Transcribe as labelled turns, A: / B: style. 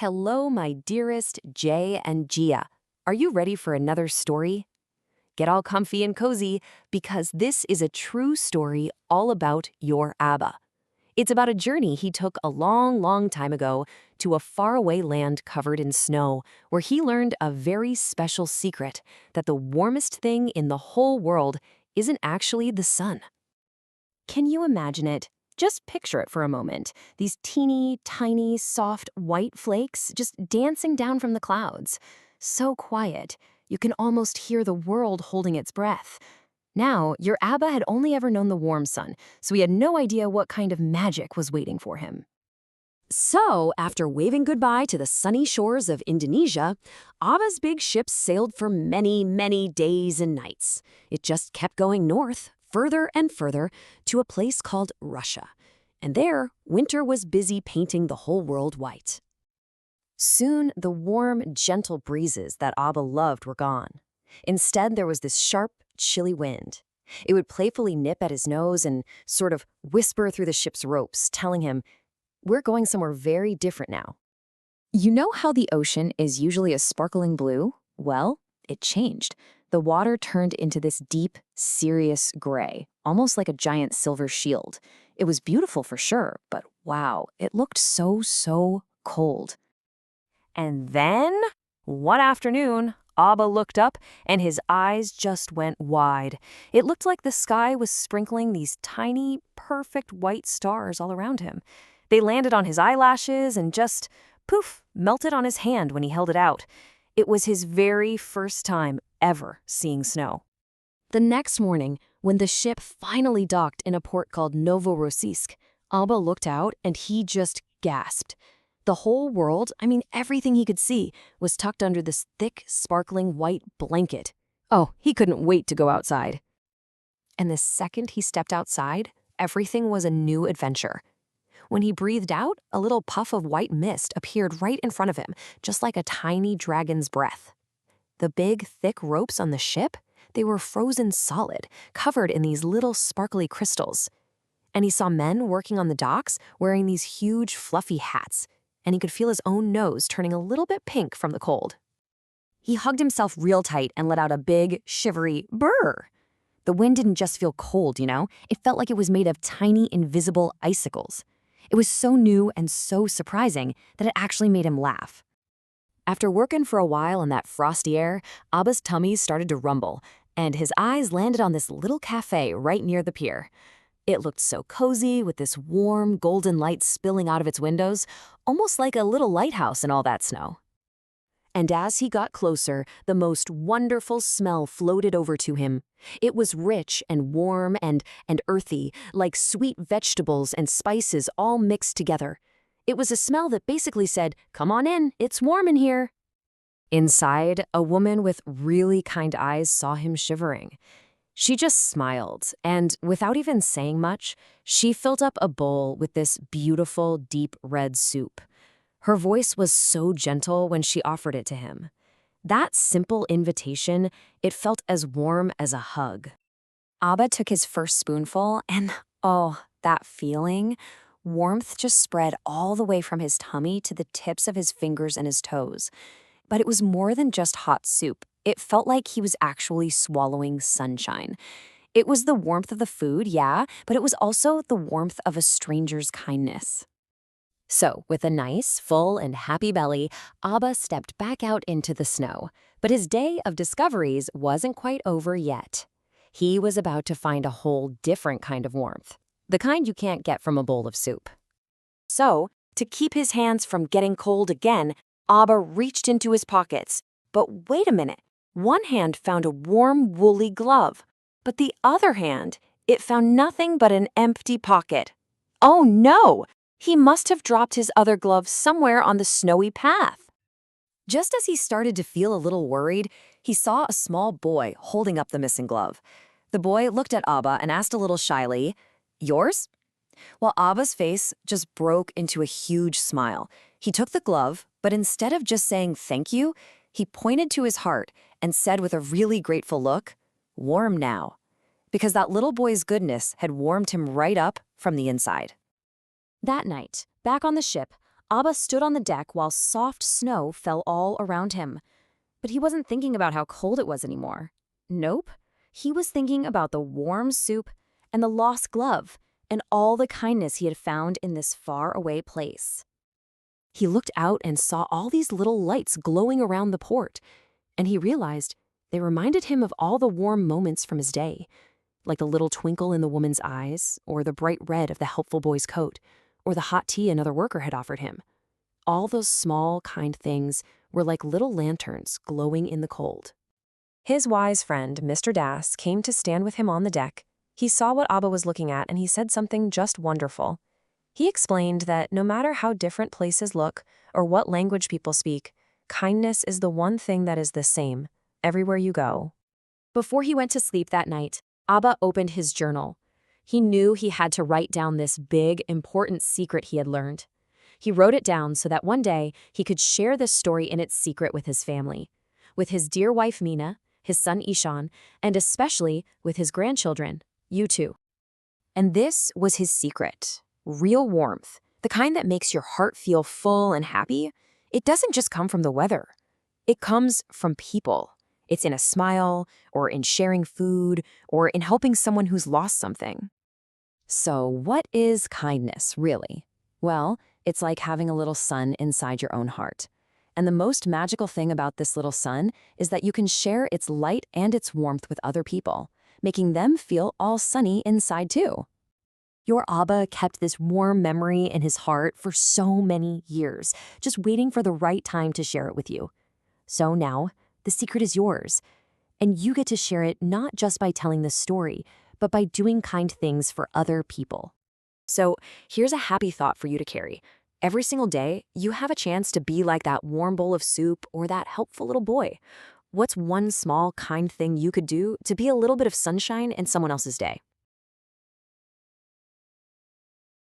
A: Hello, my dearest Jay and Gia. Are you ready for another story? Get all comfy and cozy because this is a true story all about your Abba. It's about a journey he took a long, long time ago to a faraway land covered in snow, where he learned a very special secret that the warmest thing in the whole world isn't actually the sun. Can you imagine it? Just picture it for a moment. These teeny, tiny, soft, white flakes just dancing down from the clouds. So quiet, you can almost hear the world holding its breath. Now, your Abba had only ever known the warm sun, so he had no idea what kind of magic was waiting for him. So, after waving goodbye to the sunny shores of Indonesia, Abba's big ship sailed for many, many days and nights. It just kept going north, further and further, to a place called Russia. And there, winter was busy painting the whole world white. Soon, the warm, gentle breezes that Abba loved were gone. Instead, there was this sharp, chilly wind. It would playfully nip at his nose and sort of whisper through the ship's ropes, telling him, "We're going somewhere very different now." You know how the ocean is usually a sparkling blue? Well, it changed. The water turned into this deep, serious gray, almost like a giant silver shield. It was beautiful for sure, but wow, it looked so cold. And then, one afternoon, Abba looked up and his eyes just went wide. It looked like the sky was sprinkling these tiny, perfect white stars all around him. They landed on his eyelashes and just, poof, melted on his hand when he held it out. It was his very first time ever seeing snow. The next morning, when the ship finally docked in a port called Novorossiysk, Abba looked out and he just gasped. The whole world, everything he could see, was tucked under this thick, sparkling white blanket. Oh, he couldn't wait to go outside. And the second he stepped outside, everything was a new adventure. When he breathed out, a little puff of white mist appeared right in front of him, just like a tiny dragon's breath. The big, thick ropes on the ship, they were frozen solid, covered in these little sparkly crystals. And he saw men working on the docks wearing these huge, fluffy hats, and he could feel his own nose turning a little bit pink from the cold. He hugged himself real tight and let out a big, shivery brrr. The wind didn't just feel cold, it felt like it was made of tiny, invisible icicles. It was so new and so surprising that it actually made him laugh. After working for a while in that frosty air, Abba's tummy started to rumble, and his eyes landed on this little cafe right near the pier. It looked so cozy with this warm, golden light spilling out of its windows, almost like a little lighthouse in all that snow. And as he got closer, the most wonderful smell floated over to him. It was rich and warm and earthy, like sweet vegetables and spices all mixed together. It was a smell that basically said, "Come on in, it's warm in here." Inside, a woman with really kind eyes saw him shivering. She just smiled, and without even saying much, she filled up a bowl with this beautiful, deep red soup. Her voice was so gentle when she offered it to him. That simple invitation, it felt as warm as a hug. Abba took his first spoonful, and oh, that feeling. Warmth just spread all the way from his tummy to the tips of his fingers and his toes. But it was more than just hot soup. It felt like he was actually swallowing sunshine. It was the warmth of the food, yeah, but it was also the warmth of a stranger's kindness. So, with a nice, full, and happy belly, Abba stepped back out into the snow. But his day of discoveries wasn't quite over yet. He was about to find a whole different kind of warmth, the kind you can't get from a bowl of soup. So, to keep his hands from getting cold again, Abba reached into his pockets. But wait a minute. One hand found a warm, woolly glove, but the other hand, it found nothing but an empty pocket. Oh no! He must have dropped his other glove somewhere on the snowy path. Just as he started to feel a little worried, he saw a small boy holding up the missing glove. The boy looked at Abba and asked a little shyly, "Yours?" Well, Abba's face just broke into a huge smile. He took the glove, but instead of just saying thank you, he pointed to his heart and said with a really grateful look, "Warm now," because that little boy's goodness had warmed him right up from the inside. That night, back on the ship,
B: Abba stood on the deck while soft snow fell all around him. But he wasn't thinking about how cold it was anymore. Nope. He was thinking about the warm soup and the lost glove and all the kindness he had found in this faraway place.
A: He looked out and saw all these little lights glowing around the port, and he realized they reminded him of all the warm moments from his day, like the little twinkle in the woman's eyes, or the bright red of the helpful boy's coat, or the hot tea another worker had offered him. All those small, kind things were like little lanterns glowing in the cold. His wise friend, Mr. Das, came to stand with him on the deck. He saw what Abba was looking at, and he said something just wonderful. He explained that no matter how different places look or what language people speak, kindness is the one thing that is the same everywhere you go. Before he went to sleep that night, Abba opened his journal. He knew he had to write down this big, important secret he had learned. He wrote it down so that one day he could share this story in its secret with his family, with his dear wife Mina, his son Ishan, and especially with his grandchildren, you too. And this was his secret. Real warmth, the kind that makes your heart feel full and happy, it doesn't just come from the weather. It comes from people. It's in a smile, or in sharing food, or in helping someone who's lost something. So what is kindness, really? Well, it's like having a little sun inside your own heart. And the most magical thing about this little sun is that you can share its light and its warmth with other people, making them feel all sunny inside too. Your Abba kept this warm memory in his heart for so many years, just waiting for the right time to share it with you. So now, the secret is yours, and you get to share it not just by telling the story, but by doing kind things for other people. So here's a happy thought for you to carry. Every single day, you have a chance to be like that warm bowl of soup or that helpful little boy. What's one small, kind thing you could do to be a little bit of sunshine in someone else's day?